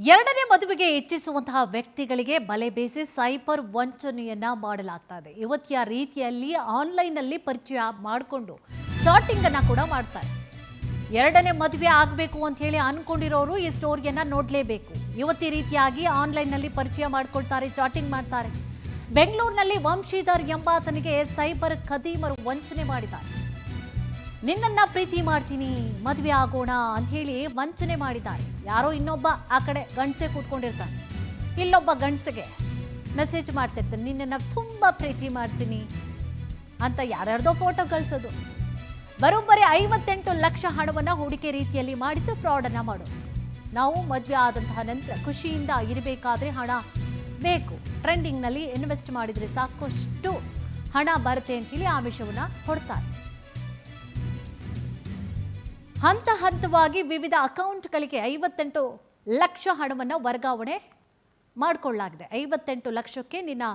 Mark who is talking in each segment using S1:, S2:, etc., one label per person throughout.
S1: ಎರಡನೇ ಮದುವೆಗೆ ಇಚ್ಛಿಸುವಂತಹ ವ್ಯಕ್ತಿಗಳಿಗೆ ಬಲೆ ಬೇಸಿ ಸೈಬರ್ ವಂಚನೆಯನ್ನ ಮಾಡಲಾಗ್ತಾ ಇದೆ. ಇವತ್ತಿನ ರೀತಿಯಲ್ಲಿ ಆನ್ಲೈನ್ನಲ್ಲಿ ಪರಿಚಯ ಮಾಡಿಕೊಂಡು ಚಾಟಿಂಗ್ ಅನ್ನ ಕೂಡ ಮಾಡ್ತಾರೆ. ಎರಡನೇ ಮದುವೆ ಆಗಬೇಕು ಅಂತ ಹೇಳಿ ಅನ್ಕೊಂಡಿರೋರು ಈ ಸ್ಟೋರಿಯನ್ನ ನೋಡಲೇಬೇಕು. ಇವತ್ತಿ ರೀತಿಯಾಗಿ ಆನ್ಲೈನ್ನಲ್ಲಿ ಪರಿಚಯ ಮಾಡ್ಕೊಳ್ತಾರೆ, ಚಾಟಿಂಗ್ ಮಾಡ್ತಾರೆ. ಬೆಂಗಳೂರಿನಲ್ಲಿ ವಂಶೀಧರ್ ಎಂಬಾತನಿಗೆ ಸೈಬರ್ ಖದೀಮರು ವಂಚನೆ ಮಾಡಿದ್ದಾರೆ. ನಿನ್ನನ್ನ ಪ್ರೀತಿ ಮಾಡ್ತೀನಿ, ಮದುವೆ ಆಗೋಣ ಅಂತ ಹೇಳಿ ವಂಚನೆ ಮಾಡಿದ್ದಾರೆ. ಯಾರೋ ಇನ್ನೊಬ್ಬ ಆ ಕಡೆ ಗಂಡಸೆ ಕೂತ್ಕೊಂಡಿರ್ತಾನೆ, ಇಲ್ಲೊಬ್ಬ ಗಂಡಸಿಗೆ ಮೆಸೇಜ್ ಮಾಡ್ತಿರ್ತಾನೆ, ನಿನ್ನನ್ನ ತುಂಬಾ ಪ್ರೀತಿ ಮಾಡ್ತೀನಿ ಅಂತ ಯಾರ್ಯಾರ್ದೋ ಫೋಟೋ ಕಳಿಸೋದು. ಬರೋಬ್ಬರಿ 58 ಲಕ್ಷ ಹಣವನ್ನು ಹೂಡಿಕೆ ರೀತಿಯಲ್ಲಿ ಮಾಡಿಸಿ ಫ್ರಾಡ್ ಅನ್ನ ಮಾಡೋದು. ನಾವು ಮದುವೆ ಆದಂತಹ ನಂತರ ಖುಷಿಯಿಂದ ಇರಬೇಕಾದ್ರೆ ಹಣ ಬೇಕು, ಟ್ರೆಂಡಿಂಗ್ನಲ್ಲಿ ಇನ್ವೆಸ್ಟ್ ಮಾಡಿದ್ರೆ ಸಾಕಷ್ಟು ಹಣ ಬರುತ್ತೆ ಅಂತ ಹೇಳಿ ಆಮಿಷವನ್ನ ಕೊಡ್ತಾರೆ. ಹಂತ ಹಂತವಾಗಿ ವಿವಿಧ ಅಕೌಂಟ್ಗಳಿಗೆ 58 ಲಕ್ಷ ಹಣವನ್ನು ವರ್ಗಾವಣೆ ಮಾಡಿಕೊಳ್ಳಲಾಗಿದೆ. 58 ಲಕ್ಷಕ್ಕೆ ನಿನ್ನ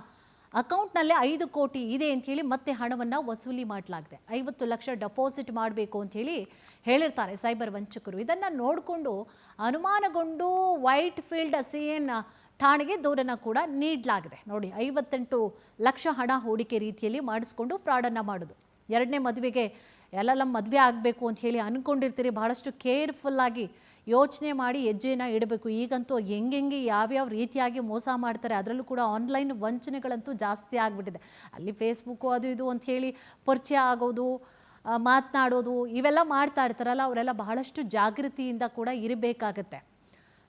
S1: ಅಕೌಂಟ್ನಲ್ಲೇ 5 ಕೋಟಿ ಇದೆ ಅಂತ ಹೇಳಿ ಮತ್ತೆ ಹಣವನ್ನು ವಸೂಲಿ ಮಾಡಲಾಗಿದೆ. 50 ಲಕ್ಷ ಡೆಪಾಸಿಟ್ ಮಾಡಬೇಕು ಅಂತ ಹೇಳಿ ಹೇಳಿರ್ತಾರೆ ಸೈಬರ್ ವಂಚಕರು. ಇದನ್ನು ನೋಡಿಕೊಂಡು ಅನುಮಾನಗೊಂಡು ವೈಟ್ ಫೀಲ್ಡ್ CN ಠಾಣೆಗೆ ದೂರನ್ನು ಕೂಡ ನೀಡಲಾಗಿದೆ. ನೋಡಿ, 58 ಲಕ್ಷ ಹಣ ಹೂಡಿಕೆ ರೀತಿಯಲ್ಲಿ ಮಾಡಿಸ್ಕೊಂಡು ಫ್ರಾಡನ್ನು ಮಾಡೋದು. ಎರಡನೇ ಮದುವೆಗೆ ಎಲ್ಲ ಮದುವೆ ಆಗಬೇಕು ಅಂತ ಹೇಳಿ ಅಂದ್ಕೊಂಡಿರ್ತೀರಿ. ಬಹಳಷ್ಟು ಕೇರ್ಫುಲ್ಲಾಗಿ ಯೋಚನೆ ಮಾಡಿ ಹೆಜ್ಜೆನ ಇಡಬೇಕು. ಈಗಂತೂ ಹೆಂಗೆ ಯಾವ್ಯಾವ ರೀತಿಯಾಗಿ ಮೋಸ ಮಾಡ್ತಾರೆ. ಅದರಲ್ಲೂ ಕೂಡ ಆನ್ಲೈನ್ ವಂಚನೆಗಳಂತೂ ಜಾಸ್ತಿ ಆಗಿಬಿಟ್ಟಿದೆ. ಅಲ್ಲಿ ಫೇಸ್ಬುಕ್ಕು ಅದು ಇದು ಅಂತ ಹೇಳಿ ಪರಿಚಯ ಆಗೋದು, ಮಾತನಾಡೋದು ಇವೆಲ್ಲ ಮಾಡ್ತಾ ಇರ್ತಾರಲ್ಲ, ಅವರೆಲ್ಲ ಬಹಳಷ್ಟು ಜಾಗೃತಿಯಿಂದ ಕೂಡ ಇರಬೇಕಾಗತ್ತೆ.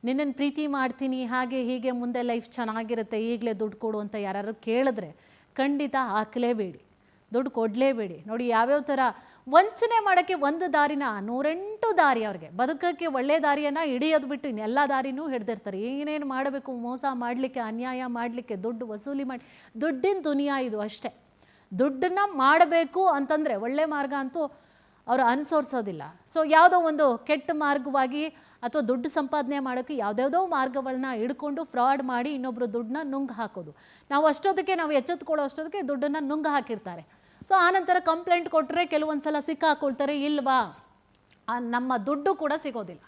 S1: ನಿನ್ನನ್ನು ಪ್ರೀತಿ ಮಾಡ್ತೀನಿ, ಹಾಗೆ ಹೀಗೆ, ಮುಂದೆ ಲೈಫ್ ಚೆನ್ನಾಗಿರುತ್ತೆ, ಈಗಲೇ ದುಡ್ಡು ಕೊಡು ಅಂತ ಯಾರು ಕೇಳಿದ್ರೆ ಖಂಡಿತ ಹಾಕಲೇಬೇಡಿ, ದುಡ್ಡು ಕೊಡಲೇಬೇಡಿ. ನೋಡಿ, ಯಾವ್ಯಾವ ಥರ ವಂಚನೆ ಮಾಡೋಕ್ಕೆ ಒಂದು ದಾರಿನ 108 ದಾರಿ. ಅವ್ರಿಗೆ ಬದುಕೋಕ್ಕೆ ಒಳ್ಳೆ ದಾರಿಯನ್ನು ಹಿಡಿಯೋದು ಬಿಟ್ಟು ಇನ್ನೆಲ್ಲ ದಾರಿನೂ ಹಿಡ್ದಿರ್ತಾರೆ. ಏನೇನು ಮಾಡಬೇಕು, ಮೋಸ ಮಾಡಲಿಕ್ಕೆ, ಅನ್ಯಾಯ ಮಾಡಲಿಕ್ಕೆ, ದುಡ್ಡು ವಸೂಲಿ ಮಾಡಿ, ದುಡ್ಡಿನ ದುನಿಯಾ ಇದು ಅಷ್ಟೇ. ದುಡ್ಡನ್ನು ಮಾಡಬೇಕು ಅಂತಂದರೆ ಒಳ್ಳೆ ಮಾರ್ಗ ಅಂತೂ ಅವರು ಅನುಸರಿಸೋದಿಲ್ಲ. ಸೊ ಯಾವುದೋ ಒಂದು ಕೆಟ್ಟ ಮಾರ್ಗವಾಗಿ ಅಥವಾ ದುಡ್ಡು ಸಂಪಾದನೆ ಮಾಡೋಕ್ಕೆ ಯಾವುದ್ಯಾವುದೋ ಮಾರ್ಗಗಳನ್ನ ಹಿಡ್ಕೊಂಡು ಫ್ರಾಡ್ ಮಾಡಿ ಇನ್ನೊಬ್ಬರು ದುಡ್ಡನ್ನ ನುಂಗು ಹಾಕೋದು. ನಾವು ಎಚ್ಚೆತ್ಕೊಳ್ಳೋ ಅಷ್ಟೊತ್ತಿಗೆ ದುಡ್ಡನ್ನು ನುಂಗು ಹಾಕಿರ್ತಾರೆ. ಸೊ ಆನಂತರ ಕಂಪ್ಲೇಂಟ್ ಕೊಟ್ಟರೆ ಕೆಲವೊಂದು ಸಲ ಸಿಕ್ಕಾಕೊಳ್ತಾರೆ, ಇಲ್ವಾ ನಮ್ಮ ದುಡ್ಡು ಕೂಡ ಸಿಗೋದಿಲ್ಲ.